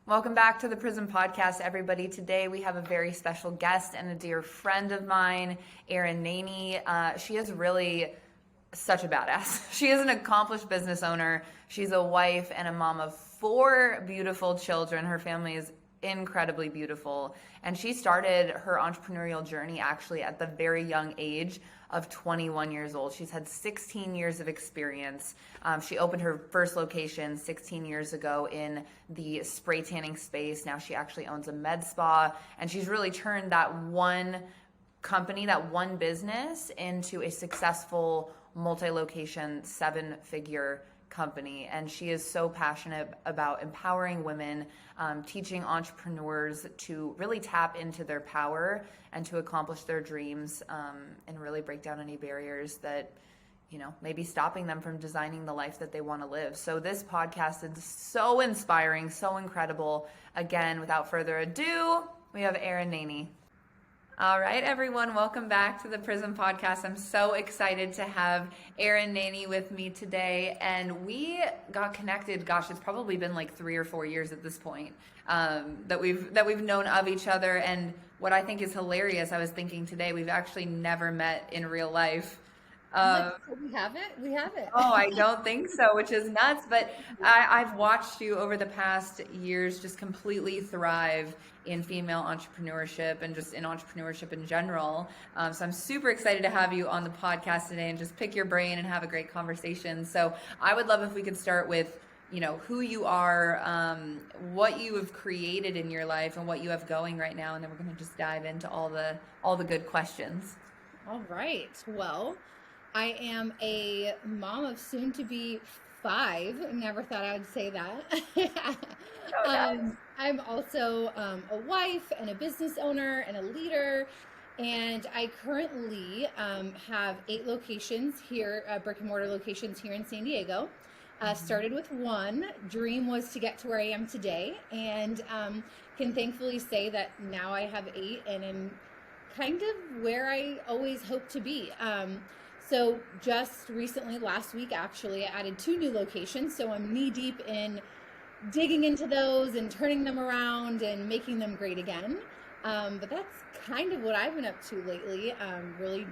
Welcome back to the Prism Podcast, everybody. Today we have a very special guest and a dear friend of mine, Erin Naney. She is really such a badass. She is an accomplished business owner. She's a wife and a mom of four beautiful children. Her family is incredibly beautiful. And she started her entrepreneurial journey actually at the very young age of 21 years old. She's had 16 years of experience. She opened her first location 16 years ago in the spray tanning space. Now she actually owns a med spa, and she's really turned that one company, that one business, into a successful multi-location, seven-figure company. And she is so passionate about empowering women, teaching entrepreneurs to really tap into their power and to accomplish their dreams, and really break down any barriers that maybe stopping them from designing the life that they want to live. So this podcast is so inspiring, so incredible. Again, without further ado, we have Erin Naney. All right, everyone, welcome back to the Prism Podcast. I'm so excited to have Erin Naney with me today, and we got connected. Gosh, it's probably been like 3 or 4 years at this point that we've known of each other. And what I think is hilarious, I was thinking today, we've actually never met in real life. We have it. We have it. Oh, I don't think so, which is nuts. But I've watched you over the past years just completely thrive in female entrepreneurship and just in entrepreneurship in general. So I'm super excited to have you on the podcast today and just pick your brain and have a great conversation. So I would love if we could start with, who you are, what you have created in your life and what you have going right now. And then we're going to just dive into all the good questions. All right. Well, I am a mom of soon to be 5. Never thought I would say that. I'm also a wife and a business owner and a leader. And I currently have 8 locations here, brick and mortar locations here in San Diego. Started with 1. Dream was to get to where I am today. And can thankfully say that now I have 8 and am kind of where I always hoped to be. So just recently, last week actually, I added 2 new locations. So I'm knee deep in digging into those and turning them around and making them great again. But that's kind of what I've been up to lately. Really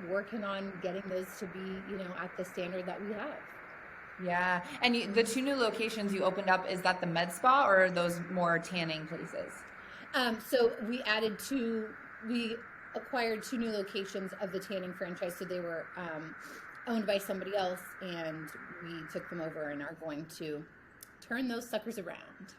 working on getting those to be, at the standard that we have. Yeah. And the 2 new locations you opened up, is that the med spa or are those more tanning places? So we acquired 2 new locations of the tanning franchise. So they were owned by somebody else, and we took them over and are going to turn those suckers around.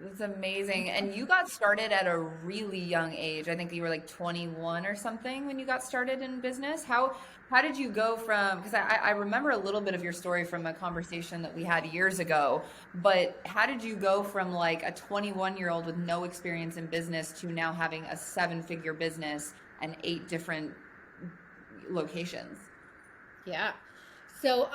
That's amazing. And you got started at a really young age. I think you were like 21 or something when you got started in business. How did you go from, because I remember a little bit of your story from a conversation that we had years ago, but how did you go from like a 21-year-old with no experience in business to now having a 7-figure business and 8 different locations? Yeah. So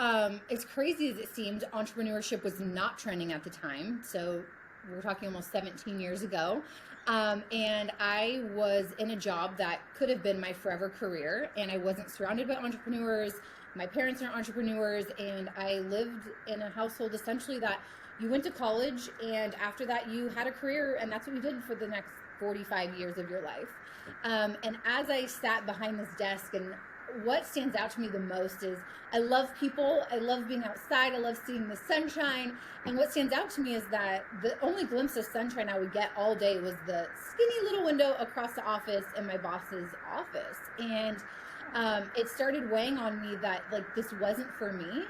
as crazy as it seemed, entrepreneurship was not trending at the time. So we're talking almost 17 years ago. And I was in a job that could have been my forever career, and I wasn't surrounded by entrepreneurs. My parents are entrepreneurs, and I lived in a household essentially that you went to college, and after that you had a career, and that's what you did for the next 45 years of your life. And as I sat behind this desk, and what stands out to me the most is I love people. I love being outside. I love seeing the sunshine. And what stands out to me is that the only glimpse of sunshine I would get all day was the skinny little window across the office in my boss's office. And it started weighing on me that like this wasn't for me.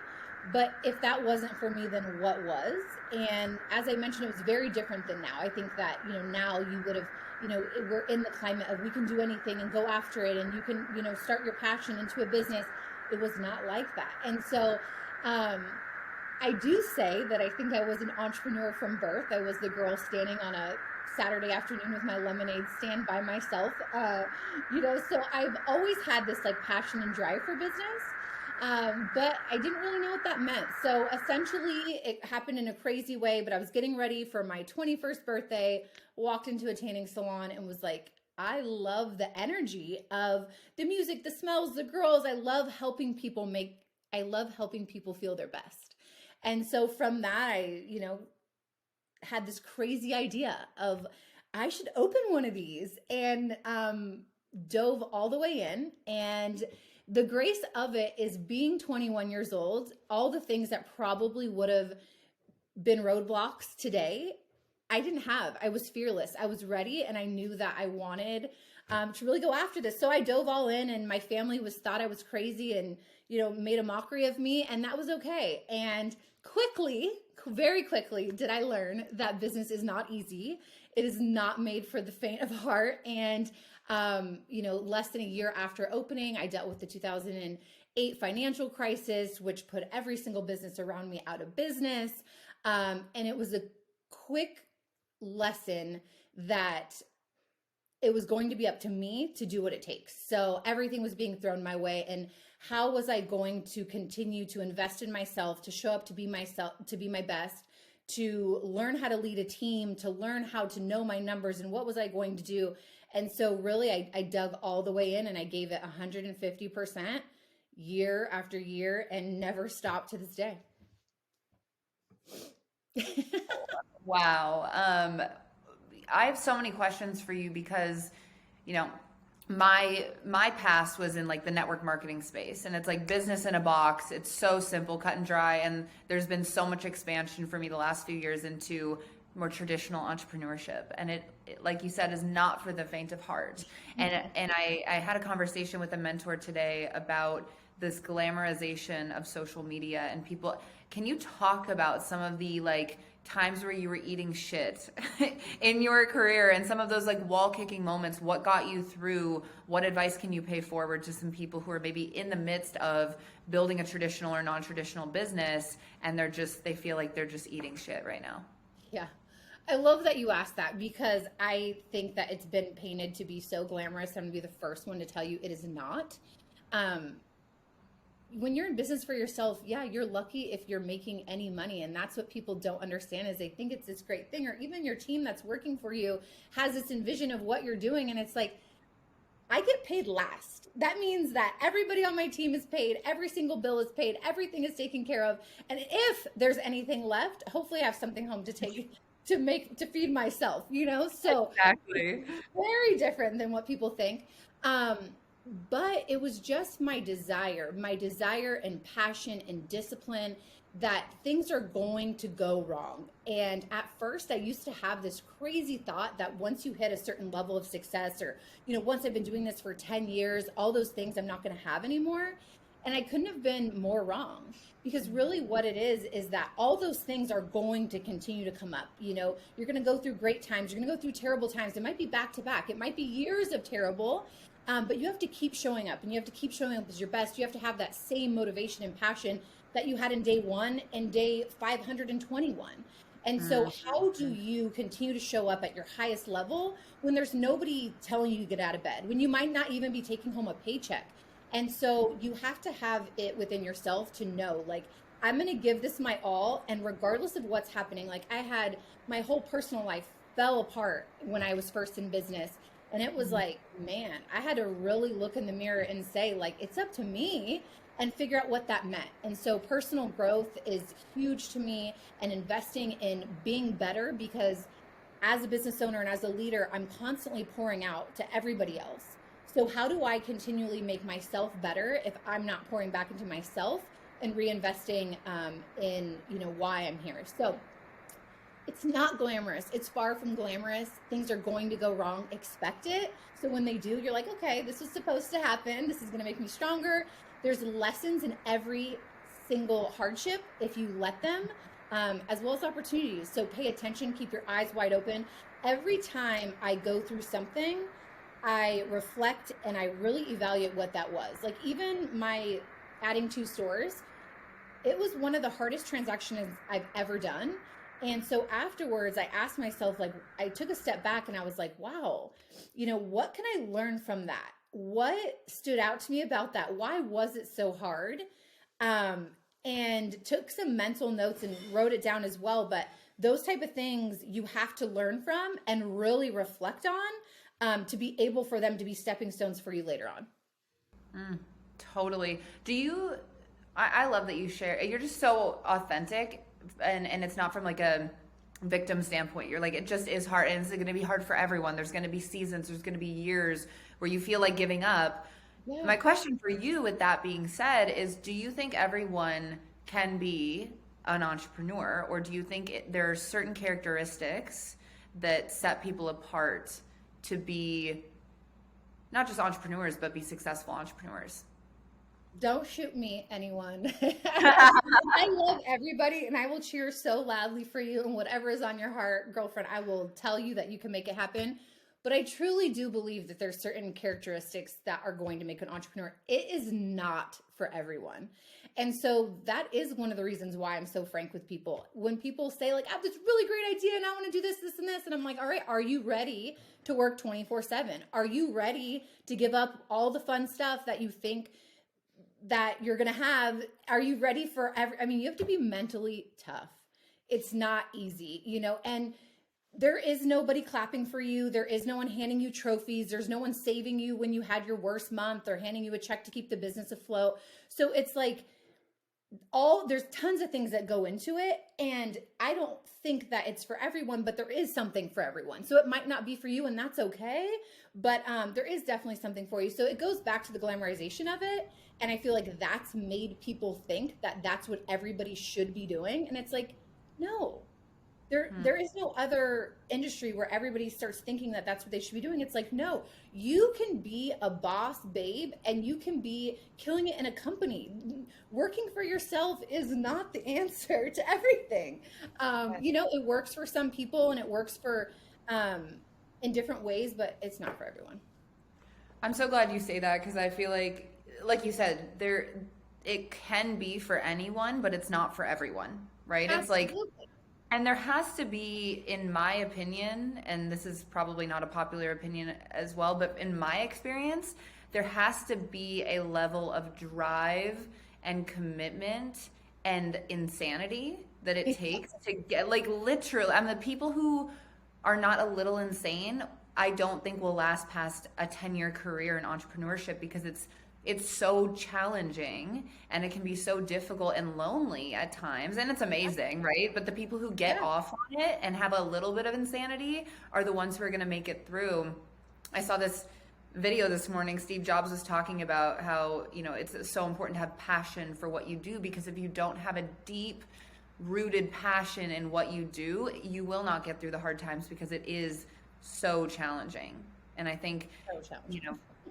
But if that wasn't for me, then what was? And as I mentioned, it was very different than now. I think that, now you would have, we're in the climate of we can do anything and go after it, and you can, start your passion into a business. It was not like that. And so I do say that I think I was an entrepreneur from birth. I was the girl standing on a Saturday afternoon with my lemonade stand by myself. So I've always had this like passion and drive for business. But I didn't really know what that meant. So essentially it happened in a crazy way, but I was getting ready for my 21st birthday, walked into a tanning salon and was like, I love the energy of the music, the smells, the girls. I love helping people feel their best. And so from that, I had this crazy idea of I should open one of these, and dove all the way in. And the grace of it is being 21 years old, all the things that probably would have been roadblocks today, I didn't have. I was fearless. I was ready, and I knew that I wanted to really go after this. So I dove all in, and my family was thought I was crazy and made a mockery of me, and that was okay. And quickly, very quickly, did I learn that business is not easy. It is not made for the faint of heart. And less than a year after opening, I dealt with the 2008 financial crisis, which put every single business around me out of business. And it was a quick lesson that it was going to be up to me to do what it takes. So everything was being thrown my way. And how was I going to continue to invest in myself, to show up to be myself, to be my best, to learn how to lead a team, to learn how to know my numbers, and what was I going to do? And so really I dug all the way in, and I gave it 150% year after year, and never stopped to this day. Wow. I have so many questions for you because, my past was in like the network marketing space, and it's like business in a box. It's so simple, cut and dry, and there's been so much expansion for me the last few years into more traditional entrepreneurship, and it like you said, is not for the faint of heart. And I had a conversation with a mentor today about this glamorization of social media and people. Can you talk about some of the like times where you were eating shit in your career, and some of those like wall kicking moments? What got you through? What advice can you pay forward to some people who are maybe in the midst of building a traditional or non-traditional business, and they feel like they're just eating shit right now? Yeah. I love that you asked that, because I think that it's been painted to be so glamorous. I'm going to be the first one to tell you it is not. When you're in business for yourself, yeah, you're lucky if you're making any money. And that's what people don't understand, is they think it's this great thing, or even your team that's working for you has this envision of what you're doing. And it's like, I get paid last. That means that everybody on my team is paid. Every single bill is paid. Everything is taken care of. And if there's anything left, hopefully I have something home to take to feed myself, So Exactly. very different than what people think. But it was just my desire and passion and discipline that things are going to go wrong. And at first I used to have this crazy thought that once you hit a certain level of success, or, once I've been doing this for 10 years, all those things I'm not going to have anymore. And I couldn't have been more wrong, because really what it is that all those things are going to continue to come up. You're going to go through great times. You're going to go through terrible times. It might be back to back. It might be years of terrible. But you have to keep showing up, and you have to keep showing up as your best. You have to have that same motivation and passion that you had in day one and day 521. And so how do you continue to show up at your highest level when there's nobody telling you to get out of bed, when you might not even be taking home a paycheck? And so you have to have it within yourself to know, like, I'm going to give this my all. And regardless of what's happening, like, I had my whole personal life fell apart when I was first in business. And it was like, man, I had to really look in the mirror and say, like, it's up to me, and figure out what that meant. And so personal growth is huge to me, and investing in being better, because as a business owner and as a leader, I'm constantly pouring out to everybody else. So how do I continually make myself better if I'm not pouring back into myself and reinvesting in, why I'm here? So it's not glamorous. It's far from glamorous. Things are going to go wrong. Expect it. So when they do, you're like, okay, this was supposed to happen. This is going to make me stronger. There's lessons in every single hardship if you let them, as well as opportunities. So pay attention, keep your eyes wide open. Every time I go through something, I reflect and I really evaluate what that was. Like, even my adding 2 stores, it was one of the hardest transactions I've ever done. And so afterwards, I asked myself, like, I took a step back and I was like, wow, what can I learn from that? What stood out to me about that? Why was it so hard? And took some mental notes and wrote it down as well. But those type of things you have to learn from and really reflect on, to be able for them to be stepping stones for you later on. Totally. I love that you share. You're just so authentic, and it's not from like a victim standpoint. You're like, it just is hard, and it's going to be hard for everyone. There's going to be seasons, there's going to be years where you feel like giving up. Yeah. My question for you, with that being said, is do you think everyone can be an entrepreneur, or do you think there are certain characteristics that set people apart to be not just entrepreneurs, but be successful entrepreneurs? Don't shoot me, anyone. I love everybody and I will cheer so loudly for you, and whatever is on your heart, girlfriend, I will tell you that you can make it happen. But I truly do believe that there's certain characteristics that are going to make an entrepreneur. It is not for everyone. And so that is one of the reasons why I'm so frank with people. When people say like, I have this really great idea and I want to do this, this, and this. And I'm like, all right, are you ready to work 24/7? Are you ready to give up all the fun stuff that you think that you're going to have? Are you ready for you have to be mentally tough. It's not easy, and there is nobody clapping for you. There is no one handing you trophies. There's no one saving you when you had your worst month or handing you a check to keep the business afloat. So it's like there's tons of things that go into it. And I don't think that it's for everyone, but there is something for everyone. So it might not be for you, and that's okay. But there is definitely something for you. So it goes back to the glamorization of it. And I feel like that's made people think that that's what everybody should be doing. And it's like, no. There is no other industry where everybody starts thinking that that's what they should be doing. It's like, no, you can be a boss babe and you can be killing it in a company. Working for yourself is not the answer to everything. It works for some people and it works for in different ways, but it's not for everyone. I'm so glad you say that, because I feel like you said, it can be for anyone, but it's not for everyone, right? Absolutely. It's like, and there has to be, in my opinion, and this is probably not a popular opinion as well, but in my experience, there has to be a level of drive and commitment and insanity that it takes to get, like, literally, the people who are not a little insane, I don't think will last past a 10-year career in entrepreneurship, because it's so challenging and it can be so difficult and lonely at times, and it's amazing, right? But the people who get off on it and have a little bit of insanity are the ones who are going to make it through. I saw this video this morning. Steve Jobs was talking about how, it's so important to have passion for what you do, because if you don't have a deep rooted passion in what you do, you will not get through the hard times, because it is so challenging. And I think,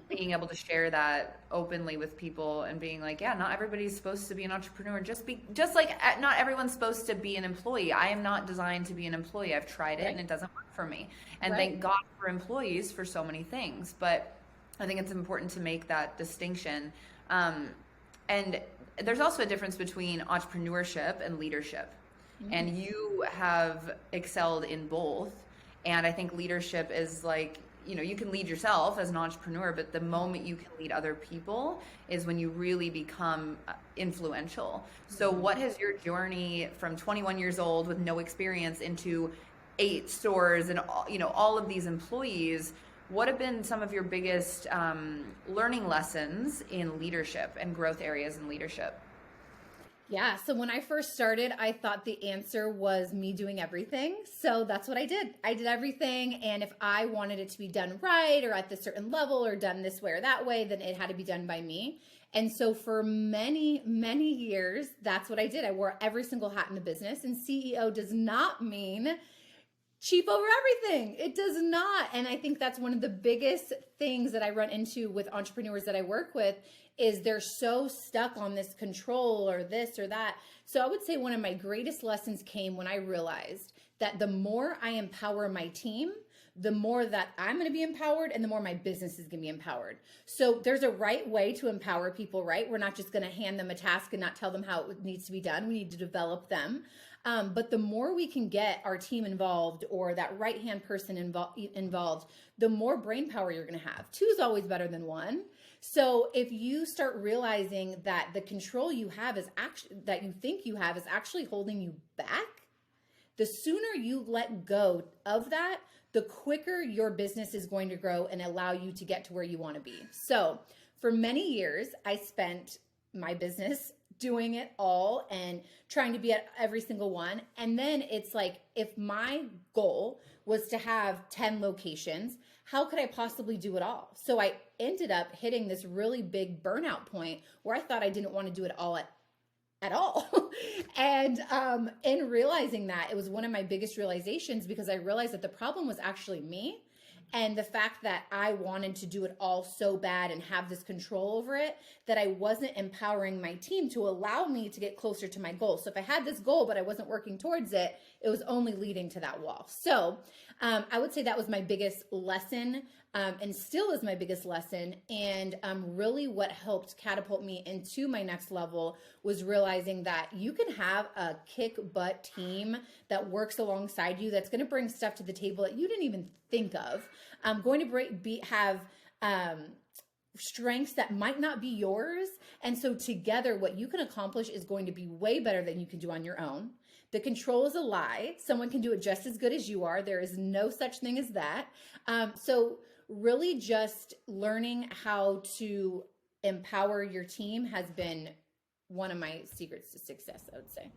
being able to share that openly with people and being like, yeah, not everybody's supposed to be an entrepreneur. Just like not everyone's supposed to be an employee. I am not designed to be an employee. I've tried it and it doesn't work for me. And thank God for employees for so many things. But I think it's important to make that distinction. And there's also a difference between entrepreneurship and leadership. Mm-hmm. And you have excelled in both. And I think leadership is like, you can lead yourself as an entrepreneur, but the moment you can lead other people is when you really become influential. So what has your journey from 21 years old with no experience into 8 stores and all of these employees, what have been some of your biggest learning lessons in leadership and growth areas in leadership? Yeah. So when I first started, I thought the answer was me doing everything. So that's what I did. I did everything. And if I wanted it to be done right or at this certain level or done this way or that way, then it had to be done by me. And so for many, many years, that's what I did. I wore every single hat in the business. And CEO does not mean cheap over everything. It does not. And I think that's one of the biggest things that I run into with entrepreneurs that I work with is they're so stuck on this control or this or that. So I would say one of my greatest lessons came when I realized that the more I empower my team, the more that I'm going to be empowered and the more my business is going to be empowered. So there's a right way to empower people, right? We're not just going to hand them a task and not tell them how it needs to be done. We need to develop them. But the more we can get our team involved or that right-hand person involved, the more brain power you're going to have. 2 is always better than 1. So if you start realizing that the control you have is that you think you have is actually holding you back, the sooner you let go of that, the quicker your business is going to grow and allow you to get to where you want to be. So for many years, I spent my business doing it all and trying to be at every single one. And then it's like, if my goal was to have 10 locations, how could I possibly do it all? So I ended up hitting this really big burnout point where I thought I didn't want to do it all at all. And in realizing that, it was one of my biggest realizations, because I realized that the problem was actually me. And the fact that I wanted to do it all so bad and have this control over it, that I wasn't empowering my team to allow me to get closer to my goal. So if I had this goal, but I wasn't working towards it, it was only leading to that wall. So I would say that was my biggest lesson, and still is my biggest lesson. And really what helped catapult me into my next level was realizing that you can have a kick butt team that works alongside you, that's going to bring stuff to the table that you didn't even think of. Going to have strengths that might not be yours. And so together, what you can accomplish is going to be way better than you can do on your own. The control is a lie. Someone can do it just as good as you are. There is no such thing as that. So really just learning how to empower your team has been one of my secrets to success, I would say.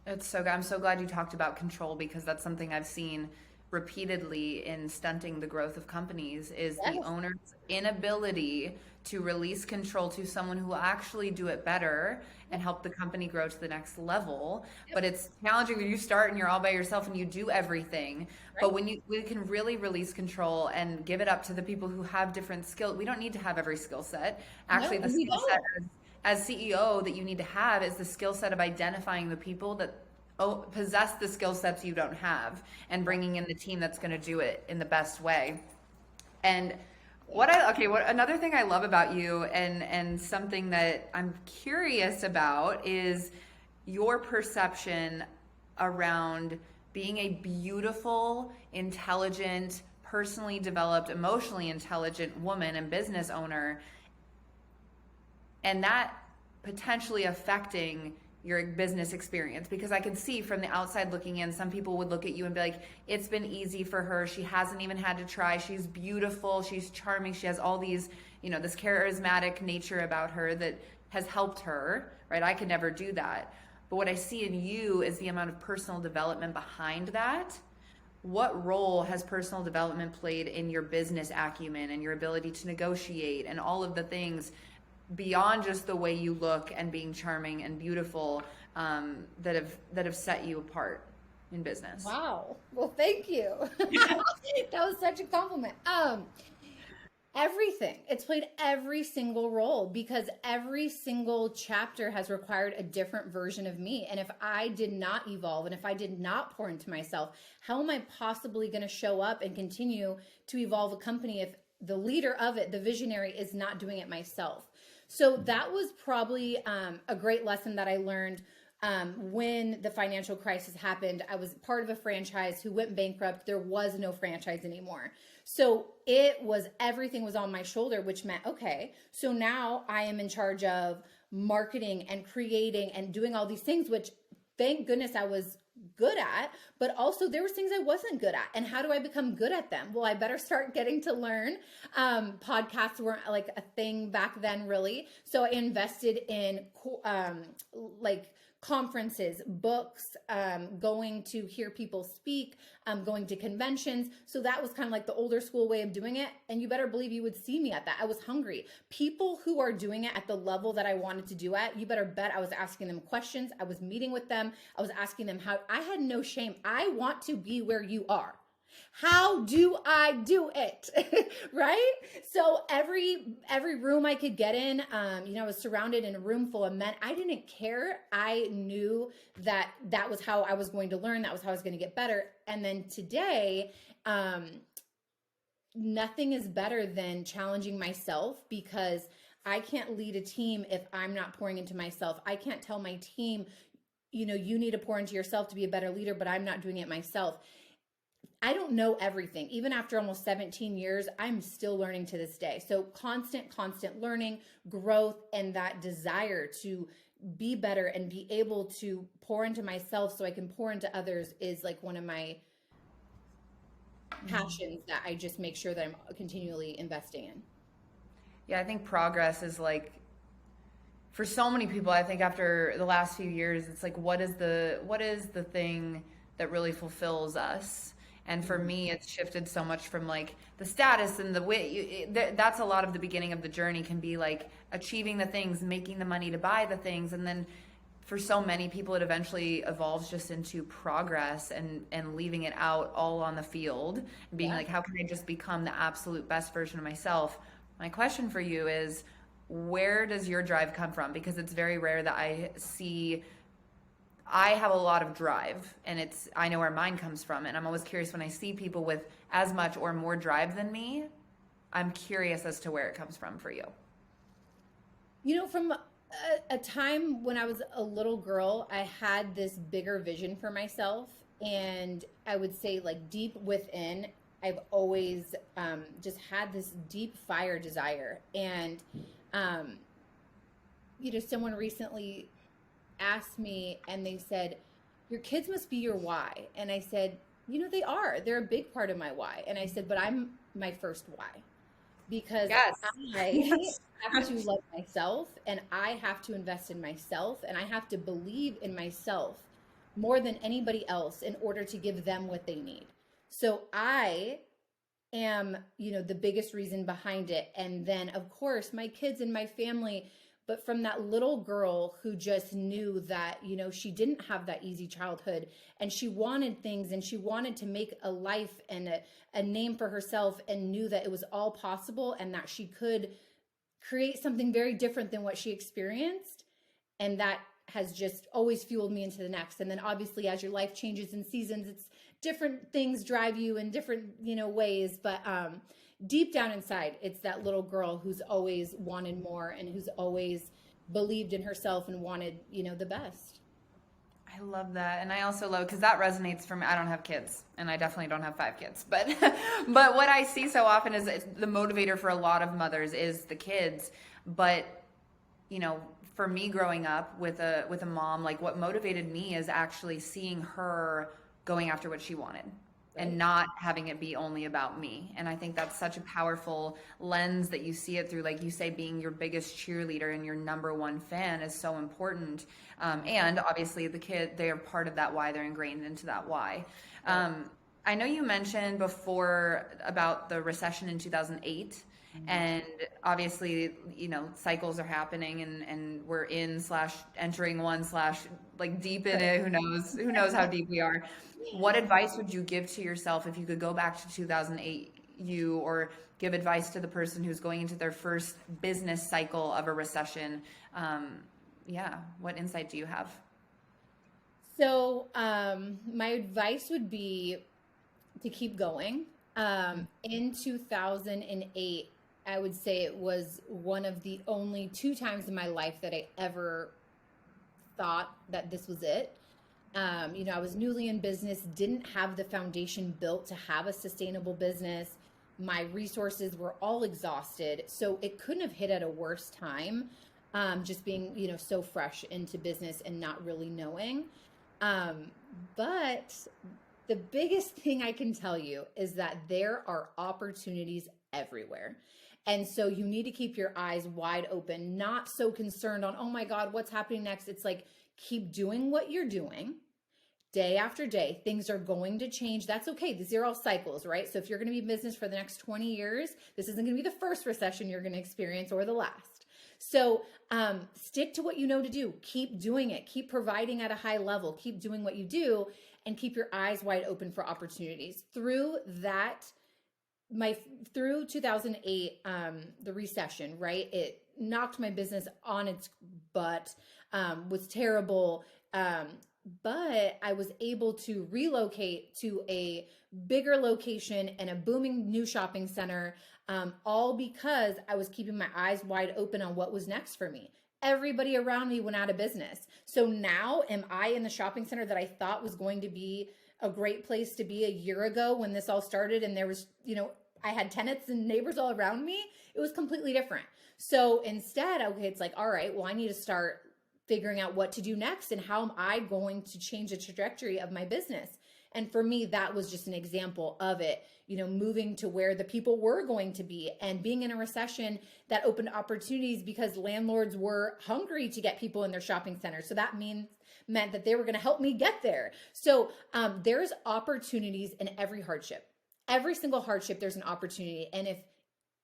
It's so good. I'm so glad you talked about control, because that's something I've seen repeatedly in stunting the growth of companies, is the owner's inability to release control to someone who will actually do it better and help the company grow to the next level. But it's challenging when you start and you're all by yourself and you do everything. But when we can really release control and give it up to the people who have different skills. We don't need to have every skill set. Actually, the skill set as CEO that you need to have is the skill set of identifying the people that possess the skill sets you don't have, and bringing in the team that's going to do it in the best way. And another thing I love about you, and something that I'm curious about, is your perception around being a beautiful, intelligent, personally developed, emotionally intelligent woman and business owner, and that potentially affecting your business experience. Because I can see from the outside looking in, some people would look at you and be like, it's been easy for her. She hasn't even had to try. She's beautiful. She's charming. She has all these, this charismatic nature about her that has helped her, right? I could never do that. But what I see in you is the amount of personal development behind that. What role has personal development played in your business acumen and your ability to negotiate and all of the things beyond just the way you look and being charming and beautiful, that have set you apart in business? Wow. Well, thank you. That was such a compliment. Everything. It's played every single role, because every single chapter has required a different version of me. And if I did not evolve, and if I did not pour into myself, how am I possibly going to show up and continue to evolve a company if the leader of it, the visionary, is not doing it myself? So that was probably a great lesson that I learned when the financial crisis happened. I was part of a franchise who went bankrupt. There was no franchise anymore. So everything was on my shoulder, which meant, okay, so now I am in charge of marketing and creating and doing all these things, which thank goodness I was good at, but also there were things I wasn't good at. And how do I become good at them? Well, I better start getting to learn. Podcasts weren't like a thing back then, really. So I invested in conferences, books, going to hear people speak, going to conventions. So that was kind of like the older school way of doing it. And you better believe you would see me at that. I was hungry. People who are doing it at the level that I wanted to do at, you better bet I was asking them questions. I was meeting with them. I was asking them how. I had no shame. I want to be where you are. How do I do it? Right? So every room I could get in, I was surrounded in a room full of men. I didn't care. I knew that was how I was going to learn. That was how I was going to get better. And then today, nothing is better than challenging myself, because I can't lead a team if I'm not pouring into myself. I can't tell my team, you need to pour into yourself to be a better leader, but I'm not doing it myself. I don't know everything. Even after almost 17 years, I'm still learning to this day. So constant learning, growth, and that desire to be better and be able to pour into myself so I can pour into others is like one of my passions that I just make sure that I'm continually investing in. Yeah, I think progress is like for so many people, I think after the last few years, it's like, what is the thing that really fulfills us? And for me, it's shifted so much from like the status and the way that's a lot of the beginning of the journey can be like achieving the things, making the money to buy the things. And then for so many people, it eventually evolves just into progress and leaving it out all on the field and being Yeah. like, how can I just become the absolute best version of myself? My question for you is, where does your drive come from? Because it's very rare that I have a lot of drive, and I know where mine comes from, and I'm always curious when I see people with as much or more drive than me. I'm curious as to where it comes from for you. From a time when I was a little girl, I had this bigger vision for myself. And I would say, like, deep within, I've always just had this deep fire desire. And, um, someone recently asked me and they said, your kids must be your why. And I said, they are. They're a big part of my why. And I said, but I'm my first why because Yes. I have to love myself and I have to invest in myself and I have to believe in myself more than anybody else in order to give them what they need. So I am, the biggest reason behind it. And then, of course, my kids and my family. But from that little girl who just knew that, she didn't have that easy childhood and she wanted things and she wanted to make a life and a name for herself and knew that it was all possible and that she could create something very different than what she experienced. And that has just always fueled me into the next. And then obviously as your life changes in seasons, it's different things drive you in different, ways. But deep down inside, it's that little girl who's always wanted more and who's always believed in herself and wanted, the best. I love that. And I also love because that resonates for me. I don't have kids and I definitely don't have 5 kids. But but what I see so often is the motivator for a lot of mothers is the kids. But for me growing up with a mom, like what motivated me is actually seeing her going after what she wanted and Right. not having it be only about me. And I think that's such a powerful lens that you see it through. Like you say, being your biggest cheerleader and your number one fan is so important. And obviously the kid, they are part of that why, they're ingrained into that why. Right. I know you mentioned before about the recession in 2008. And obviously, cycles are happening and we're in slash entering one slash like deep in it. Who knows how deep we are. What advice would you give to yourself if you could go back to 2008 or give advice to the person who's going into their first business cycle of a recession? Yeah. What insight do you have? So my advice would be to keep going. In 2008, I would say it was one of the only 2 times in my life that I ever thought that this was it. I was newly in business, didn't have the foundation built to have a sustainable business. My resources were all exhausted. So it couldn't have hit at a worse time, just being, so fresh into business and not really knowing. But the biggest thing I can tell you is that there are opportunities everywhere. And so you need to keep your eyes wide open, not so concerned on, oh my God, what's happening next? It's like, keep doing what you're doing day after day. Things are going to change. That's okay. These are all cycles, right? So if you're going to be in business for the next 20 years, this isn't going to be the first recession you're going to experience or the last. So stick to what you know to do. Keep doing it. Keep providing at a high level. Keep doing what you do and keep your eyes wide open for opportunities. Through 2008, the recession, right? It knocked my business on its butt, was terrible. But I was able to relocate to a bigger location and a booming new shopping center, all because I was keeping my eyes wide open on what was next for me. Everybody around me went out of business. So now am I in the shopping center that I thought was going to be a great place to be a year ago when this all started and there was, I had tenants and neighbors all around me? It was completely different. So instead, okay, it's like, all right, well, I need to start figuring out what to do next and how am I going to change the trajectory of my business. And for me, that was just an example of it, you know, moving to where the people were going to be and being in a recession that opened opportunities because landlords were hungry to get people in their shopping centers. So that meant that they were going to help me get there. So there's opportunities in every hardship. Every single hardship, there's an opportunity. And if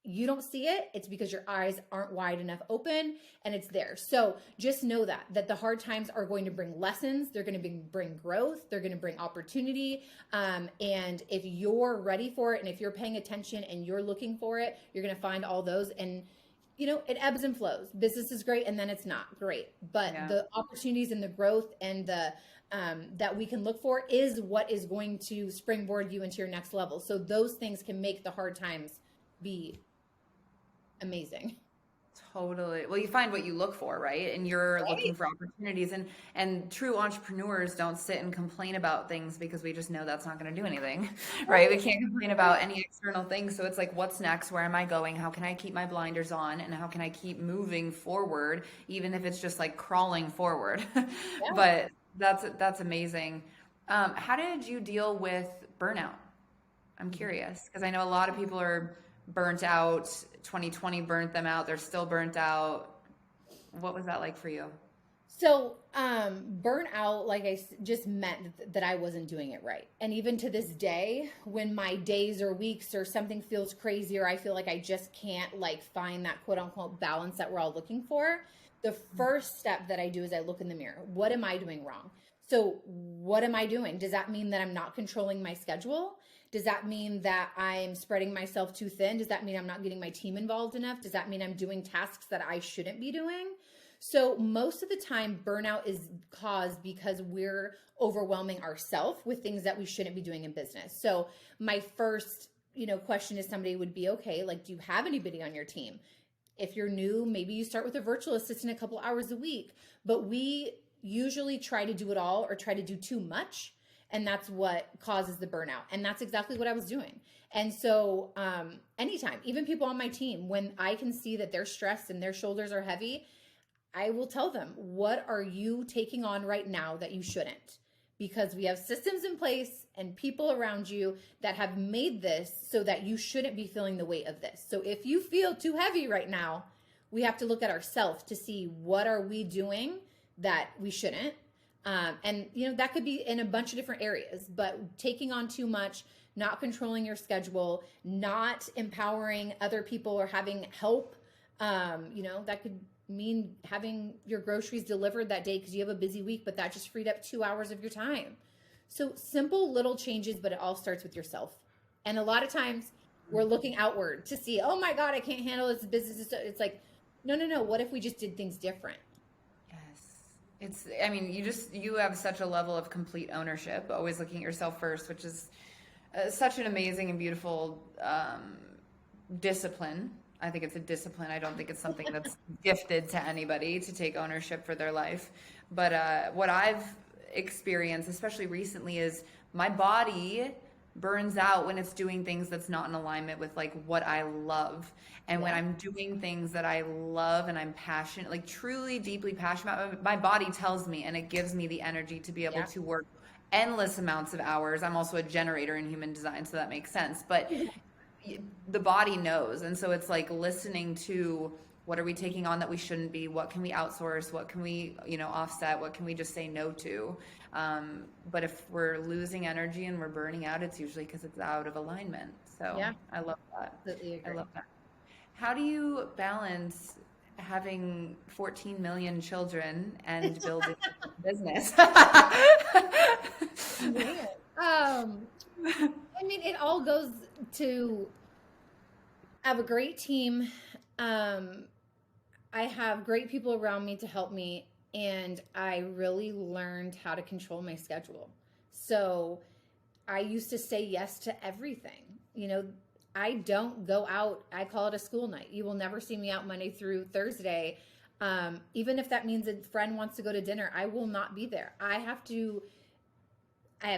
you don't see it, it's because your eyes aren't wide enough open, and it's there. So just know that the hard times are going to bring lessons. They're going to bring growth. They're going to bring opportunity. And if you're ready for it, and if you're paying attention and you're looking for it, you're going to find all those. And you know, it ebbs and flows. Business is great, and then it's not great. But the opportunities and the growth and the that we can look for is what is going to springboard you into your next level. So those things can make the hard times be amazing. Totally. Well, you find what you look for, right? And you're looking for opportunities. And true entrepreneurs don't sit and complain about things because we just know that's not going to do anything, right? We can't complain about any external things. So it's like, what's next? Where am I going? How can I keep my blinders on? And how can I keep moving forward, even if it's just like crawling forward? But that's amazing. How did you deal with burnout? I'm curious because I know a lot of people are burnt out. 2020 burnt them out. They're still burnt out. What was that like for you? So burnout, like just meant that I wasn't doing it right. And even to this day, when my days or weeks or something feels crazy, or I feel like I just can't like find that quote unquote balance that we're all looking for, the first step that I do is I look in the mirror. What am I doing wrong? So what am I doing? Does that mean that I'm not controlling my schedule? Does that mean that I'm spreading myself too thin? Does that mean I'm not getting my team involved enough? Does that mean I'm doing tasks that I shouldn't be doing? So most of the time, burnout is caused because we're overwhelming ourselves with things that we shouldn't be doing in business. So my first, question to somebody would be, okay, like, do you have anybody on your team? If you're new, maybe you start with a virtual assistant a couple hours a week, but we usually try to do it all or try to do too much. And that's what causes the burnout. And that's exactly what I was doing. And so anytime, even people on my team, when I can see that they're stressed and their shoulders are heavy, I will tell them, what are you taking on right now that you shouldn't? Because we have systems in place and people around you that have made this so that you shouldn't be feeling the weight of this. So if you feel too heavy right now, we have to look at ourselves to see what are we doing that we shouldn't. And that could be in a bunch of different areas, but taking on too much, not controlling your schedule, not empowering other people or having help, that could mean having your groceries delivered that day because you have a busy week, but that just freed up 2 hours of your time. So simple little changes, but it all starts with yourself. And a lot of times we're looking outward to see, oh my God, I can't handle this business. It's like, no. What if we just did things different? You have such a level of complete ownership, always looking at yourself first, which is such an amazing and beautiful discipline. I think it's a discipline. I don't think it's something that's gifted to anybody to take ownership for their life. But what I've experienced, especially recently, is my body burns out when it's doing things that's not in alignment with like what I love. And when I'm doing things that I love and I'm passionate, like truly deeply passionate about, my body tells me and it gives me the energy to be able to work endless amounts of hours. I'm also a generator in human design, so that makes sense. But the body knows. And so it's like listening to, what are we taking on that we shouldn't be? What can we outsource? What can we, offset? What can we just say no to? But if we're losing energy and we're burning out, it's usually because it's out of alignment. So I love that. Completely agree. I love that. How do you balance having 14 million children and building a business? It all goes to, I have a great team. I have great people around me to help me, and I really learned how to control my schedule. So I used to say yes to everything. I don't go out. I call it a school night. You will never see me out Monday through Thursday. Even if that means a friend wants to go to dinner, I will not be there. I have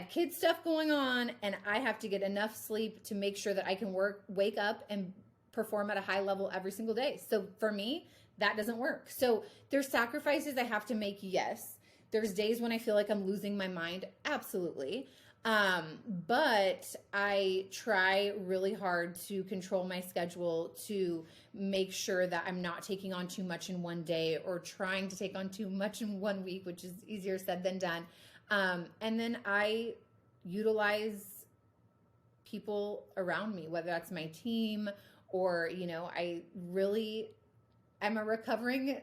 kid stuff going on, and I have to get enough sleep to make sure that I can wake up and perform at a high level every single day. So for me, that doesn't work. So there's sacrifices I have to make. Yes. There's days when I feel like I'm losing my mind. Absolutely. But I try really hard to control my schedule to make sure that I'm not taking on too much in one day or trying to take on too much in one week, which is easier said than done. And then I utilize people around me, whether that's my team or, I really, I'm a recovering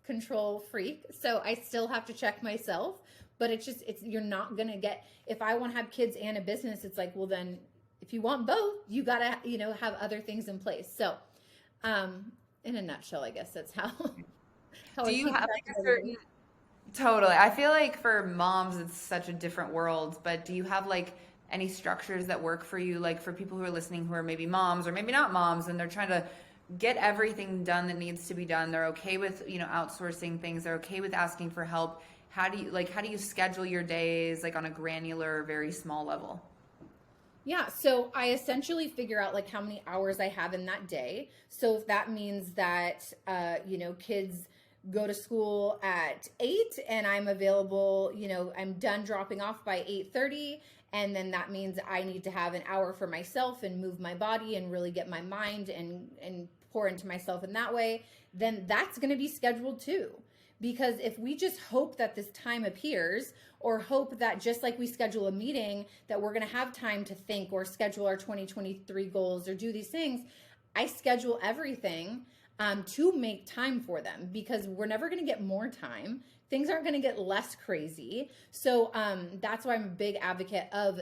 control freak. So I still have to check myself, but you're not going to get, if I want to have kids and a business, it's like, well, then if you want both, you got to, have other things in place. So, in a nutshell, I guess that's how Do I you keep have track like of a everything. certain Totally. I feel like for moms, it's such a different world, but do you have like any structures that work for you? Like for people who are listening who are maybe moms or maybe not moms and they're trying to get everything done that needs to be done. They're okay with, outsourcing things. They're okay with asking for help. How do you schedule your days like on a granular, very small level? Yeah, so I essentially figure out like how many hours I have in that day. So if that means that kids go to school at 8 and I'm available, I'm done dropping off by 8:30, and then that means I need to have an hour for myself and move my body and really get my mind and pour into myself in that way, then that's going to be scheduled too. Because if we just hope that this time appears, or hope that just like we schedule a meeting, that we're going to have time to think or schedule our 2023 goals or do these things, I schedule everything to make time for them because we're never going to get more time. Things aren't going to get less crazy. So that's why I'm a big advocate of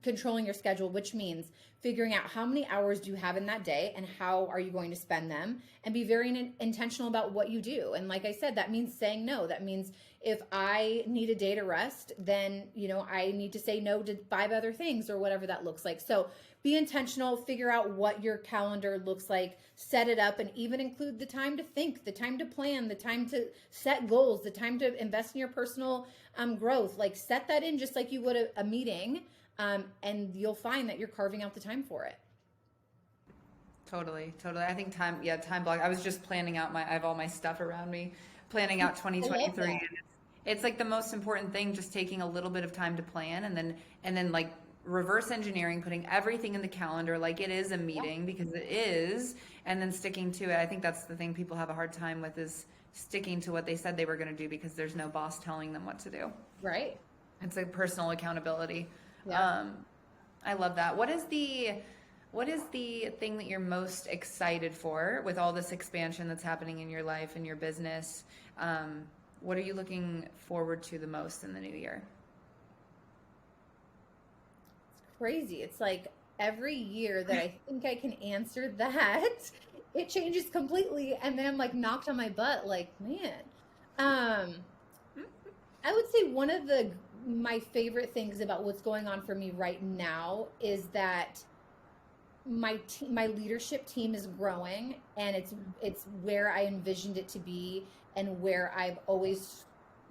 controlling your schedule, which means figuring out how many hours do you have in that day and how are you going to spend them, and be very intentional about what you do. And like I said, that means saying no. That means if I need a day to rest, then I need to say no to 5 other things or whatever that looks like. So be intentional, figure out what your calendar looks like, set it up, and even include the time to think, the time to plan, the time to set goals, the time to invest in your personal growth. Like set that in just like you would a meeting, and you'll find that you're carving out the time for it. Totally, totally. I think time block. I was just planning out I have all my stuff around me, planning out I love 2023. And that. it's like the most important thing, just taking a little bit of time to plan and then like reverse engineering, putting everything in the calendar like it is a Yeah, meeting because it is, and then sticking to it. I think that's the thing people have a hard time with is sticking to what they said they were going to do because there's no boss telling them what to do. right. It's like personal accountability. Yeah. Um, I love that. What is the thing that you're most excited for with all this expansion that's happening in your life and your business? What are you looking forward to the most in the new year? Crazy. It's like every year that I think I can answer that, it changes completely. And then I'm like knocked on my butt, like, man. Um, I would say one of the my favorite things about what's going on for me right now is that my leadership team is growing, and it's where I envisioned it to be and where I've always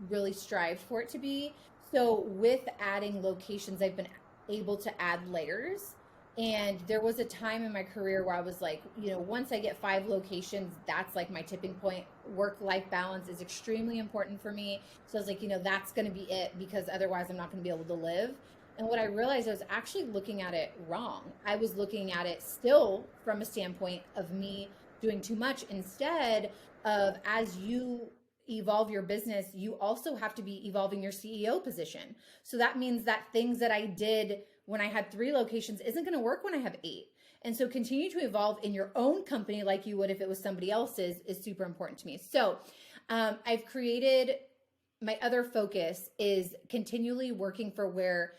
really strived for it to be. So with adding locations, I've been able to add layers. And there was a time in my career where I was like, once I get 5 locations, that's like my tipping point. Work-life balance is extremely important for me. So I was like, that's going to be it because otherwise I'm not going to be able to live. And what I realized, I was actually looking at it wrong. I was looking at it still from a standpoint of me doing too much instead of, as you evolve your business, you also have to be evolving your CEO position. So that means that things that I did when I had 3 locations isn't going to work when I have 8. And so continue to evolve in your own company like you would if it was somebody else's is super important to me. So I've created, my other focus is continually working for where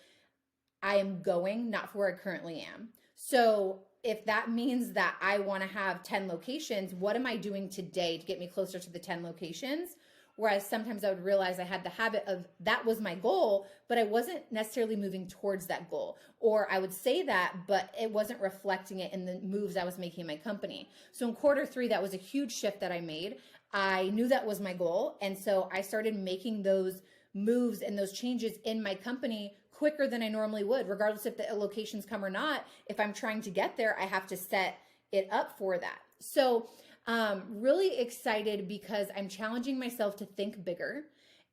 I am going, not for where I currently am. So if that means that I want to have 10 locations, what am I doing today to get me closer to the 10 locations? Whereas sometimes I would realize I had the habit of that was my goal, but I wasn't necessarily moving towards that goal. Or I would say that, but it wasn't reflecting it in the moves I was making in my company. So in quarter 3, that was a huge shift that I made. I knew that was my goal. And so I started making those moves and those changes in my company quicker than I normally would, regardless if the locations come or not. If I'm trying to get there, I have to set it up for that. So really excited because I'm challenging myself to think bigger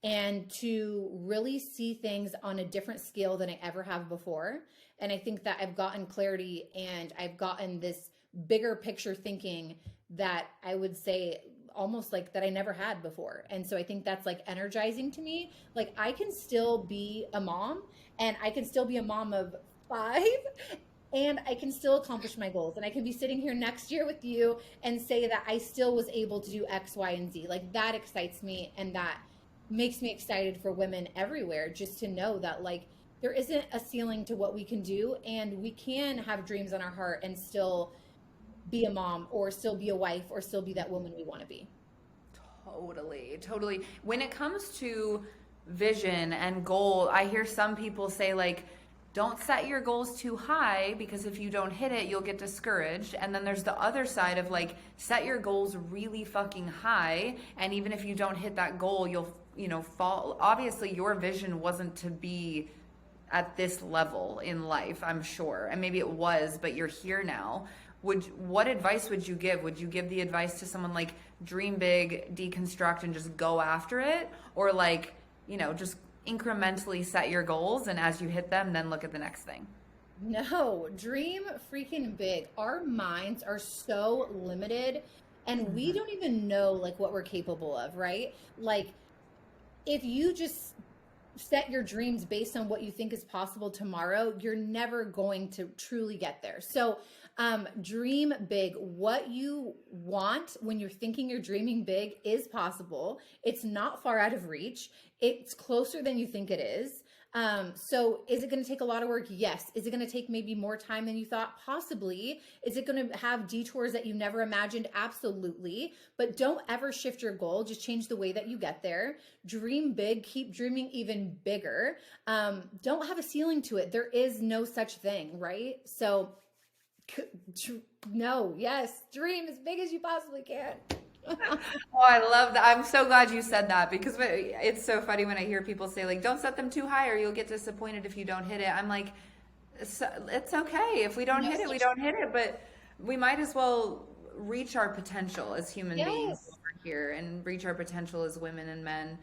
and to really see things on a different scale than I ever have before. And I think that I've gotten clarity and I've gotten this bigger picture thinking that I would say almost like that I never had before. And so I think that's like energizing to me. Like I can still be a mom and I can still be a mom of 5 and I can still accomplish my goals. And I can be sitting here next year with you and say that I still was able to do X, Y, and Z. Like that excites me and that makes me excited for women everywhere just to know that like there isn't a ceiling to what we can do and we can have dreams on our heart and still be a mom or still be a wife or still be that woman we want to be. Totally, totally. When it comes to vision and goal, I hear some people say, like, don't set your goals too high because if you don't hit it, you'll get discouraged. And then there's the other side of like, set your goals really fucking high. And even if you don't hit that goal, you'll, fall. Obviously, your vision wasn't to be at this level in life, I'm sure. And maybe it was, but you're here now. What advice would you give? Would you give the advice to someone like dream big, deconstruct, and just go after it? Or like, just incrementally set your goals and as you hit them, then look at the next thing? No, dream freaking big. Our minds are so limited and we don't even know like what we're capable of, right? Like if you just set your dreams based on what you think is possible tomorrow, you're never going to truly get there. So dream big. What you want when you're thinking you're dreaming big is possible. It's not far out of reach. It's closer than you think it is. So is it going to take a lot of work? Yes. Is it going to take maybe more time than you thought? Possibly. Is it going to have detours that you never imagined? Absolutely. But don't ever shift your goal. Just change the way that you get there. Dream big. Keep dreaming even bigger. Don't have a ceiling to it. There is no such thing, right? So no, yes, dream as big as you possibly can. Oh, I love that. I'm so glad you said that because it's so funny when I hear people say like, don't set them too high or you'll get disappointed if you don't hit it. I'm like, it's okay. If we don't hit it, we don't hit it, but we might as well reach our potential as human beings Yes. over here and reach our potential as women and men.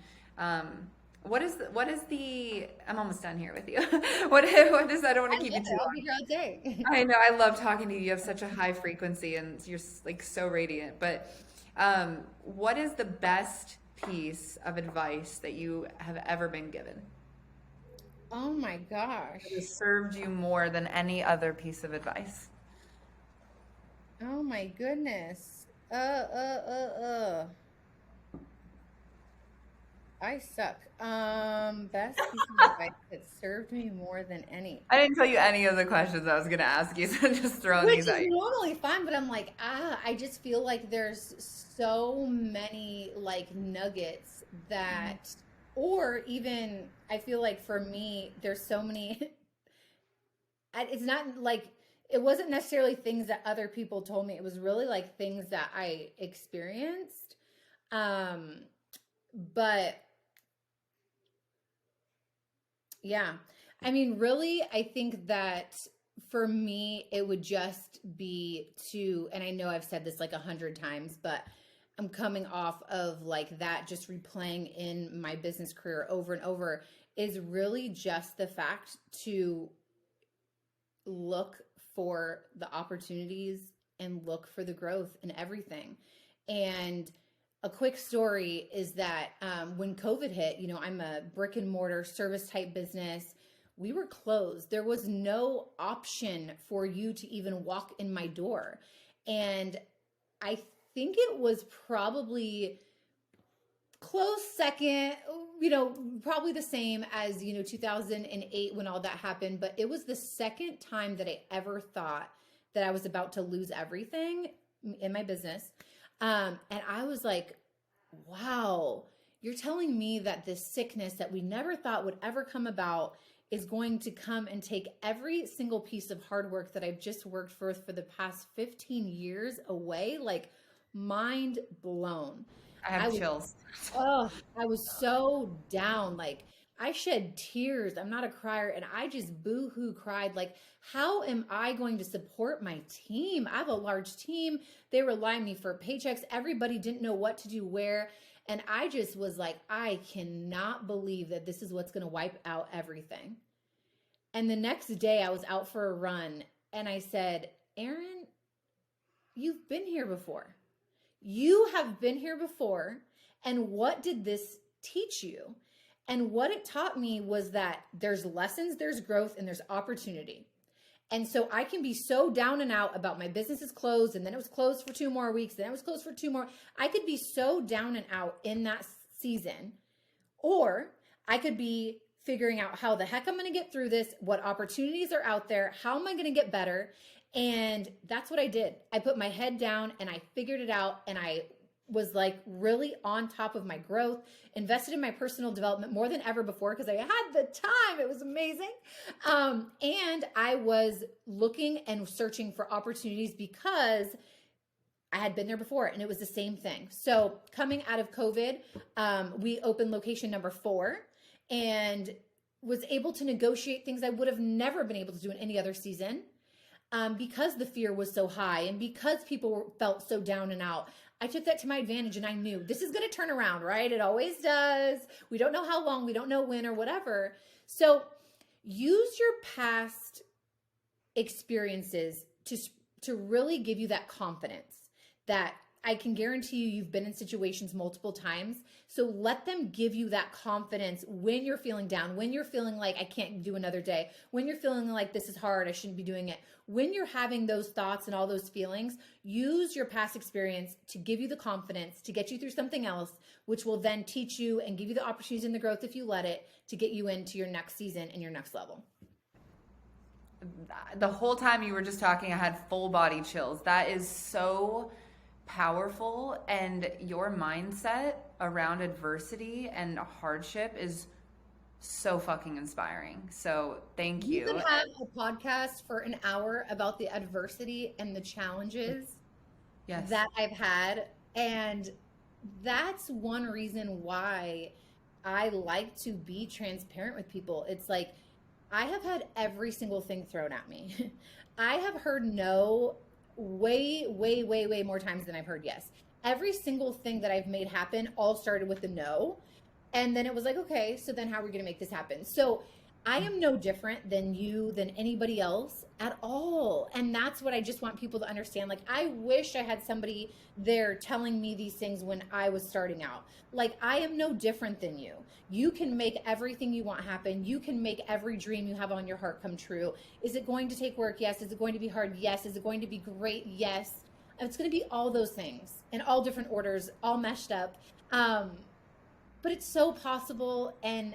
What is the, I'm almost done here with you. What is, I don't want to keep you too I'll long. be here all day. I know, I love talking to you. You have such a high frequency and you're like so radiant. But what is the best piece of advice that you have ever been given? Oh my gosh. It has served you more than any other piece of advice. Oh my goodness. I suck. Best piece of advice that served me more than any. I didn't tell you any of the questions I was going to ask you, so I'm just throwing Which these is at you. normally fine, but I'm like, I just feel like there's so many like nuggets that, or even I feel like for me, there's so many. It's not like it wasn't necessarily things that other people told me. It was really like things that I experienced. Um, but yeah. I mean, really, I think that for me, it would just be to, and I know I've said this like 100 times, but I'm coming off of like that, just replaying in my business career over and over, is really just the fact to look for the opportunities and look for the growth in everything. And a quick story is that when COVID hit, I'm a brick and mortar service type business. We were closed. There was no option for you to even walk in my door. And I think it was probably close second, probably the same as, 2008 when all that happened. But it was the second time that I ever thought that I was about to lose everything in my business. And I was like, wow, you're telling me that this sickness that we never thought would ever come about is going to come and take every single piece of hard work that I've just worked for the past 15 years away? Like, mind blown. I have chills. I was so down. Like, I shed tears. I'm not a crier. And I just boo-hoo cried. Like, how am I going to support my team? I have a large team. They rely on me for paychecks. Everybody didn't know what to do where. And I just was like, I cannot believe that this is what's going to wipe out everything. And the next day I was out for a run and I said, Erin, you've been here before. You have been here before. And what did this teach you? And what it taught me was that there's lessons, there's growth, and there's opportunity. And so I can be so down and out about my business is closed, and then it was closed for 2 more weeks, then it was closed for 2 more. I could be so down and out in that season, or I could be figuring out how the heck I'm going to get through this, what opportunities are out there, how am I going to get better? And that's what I did. I put my head down and I figured it out, and I was like really on top of my growth, invested in my personal development more than ever before because I had the time. It was amazing. And I was looking and searching for opportunities because I had been there before and it was the same thing. So coming out of COVID, we opened location number 4 and was able to negotiate things I would have never been able to do in any other season. Because the fear was so high and because people felt so down and out, I took that to my advantage and I knew this is going to turn around, right? It always does. We don't know how long, we don't know when or whatever. So use your past experiences to really give you that confidence that I can guarantee you've been in situations multiple times. So let them give you that confidence when you're feeling down, when you're feeling like I can't do another day, when you're feeling like this is hard, I shouldn't be doing it. When you're having those thoughts and all those feelings, use your past experience to give you the confidence to get you through something else, which will then teach you and give you the opportunities and the growth if you let it to get you into your next season and your next level. The whole time you were just talking, I had full body chills. That is so powerful, and your mindset around adversity and hardship is so fucking inspiring. So thank you. You could have a podcast for an hour about the adversity and the challenges that I've had. And that's one reason why I like to be transparent with people. It's like, I have had every single thing thrown at me. I have heard no way more times than I've heard yes. Every single thing that I've made happen all started with the no. And then it was like, okay, so then how are we going to make this happen? So I am no different than you, than anybody else at all. And that's what I just want people to understand. Like, I wish I had somebody there telling me these things when I was starting out. Like, I am no different than you. You can make everything you want happen. You can make every dream you have on your heart come true. Is it going to take work? Yes. Is it going to be hard? Yes. Is it going to be great? Yes. It's going to be all those things in all different orders, all meshed up. But it's so possible, and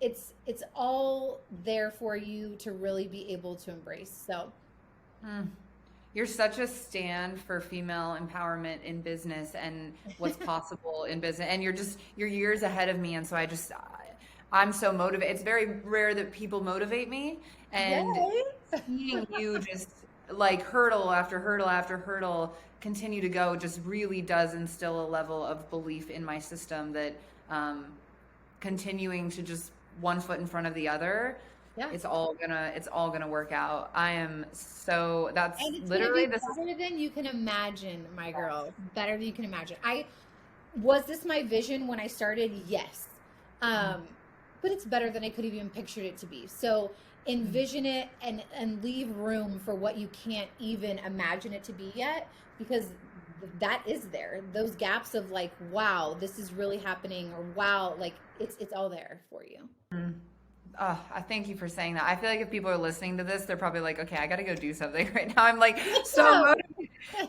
it's all there for you to really be able to embrace. So you're such a stand for female empowerment in business and what's possible in business, and you're years ahead of me, and so I'm so motivated. It's very rare that people motivate me, and seeing you just like hurdle after hurdle after hurdle continue to go just really does instill a level of belief in my system that continuing to just one foot in front of the other, it's all gonna work out. I am so, that's literally this is better than you can imagine, my girl. Better than you can imagine. Was this my vision when I started? Yes. But it's better than I could have even pictured it to be. So envision it and leave room for what you can't even imagine it to be yet, because that is there. Those gaps of like, wow, this is really happening, or wow, like it's all there for you. Oh, I thank you for saying that. I feel like if people are listening to this, they're probably like, okay, I got to go do something right now. I'm like,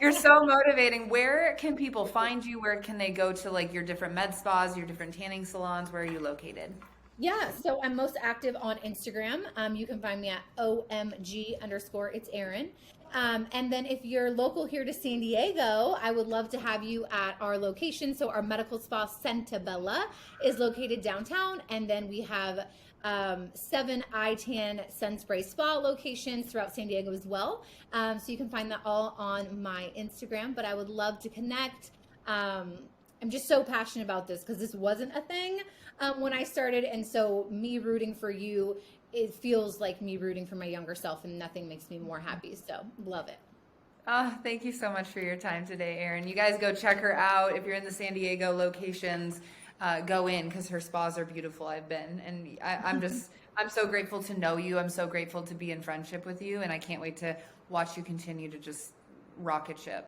you're so motivating. Where can people find you? Where can they go to like your different med spas, your different tanning salons? Where are you located? Yeah, so I'm most active on Instagram. You can find me at OMG_it's Erin. And then if you're local here to San Diego, I would love to have you at our location. So our medical spa, Santa Bella, is located downtown. And then we have 7 Tan Sunspray Spa locations throughout San Diego as well. So you can find that all on my Instagram. But I would love to connect. I'm just so passionate about this because this wasn't a thing when I started. And so me rooting for you, it feels like me rooting for my younger self, and nothing makes me more happy. So love it. Oh, thank you so much for your time today, Erin. You guys go check her out. If you're in the San Diego locations, go in because her spas are beautiful. I've been, and I'm so grateful to know you. I'm so grateful to be in friendship with you, and I can't wait to watch you continue to just rocket ship.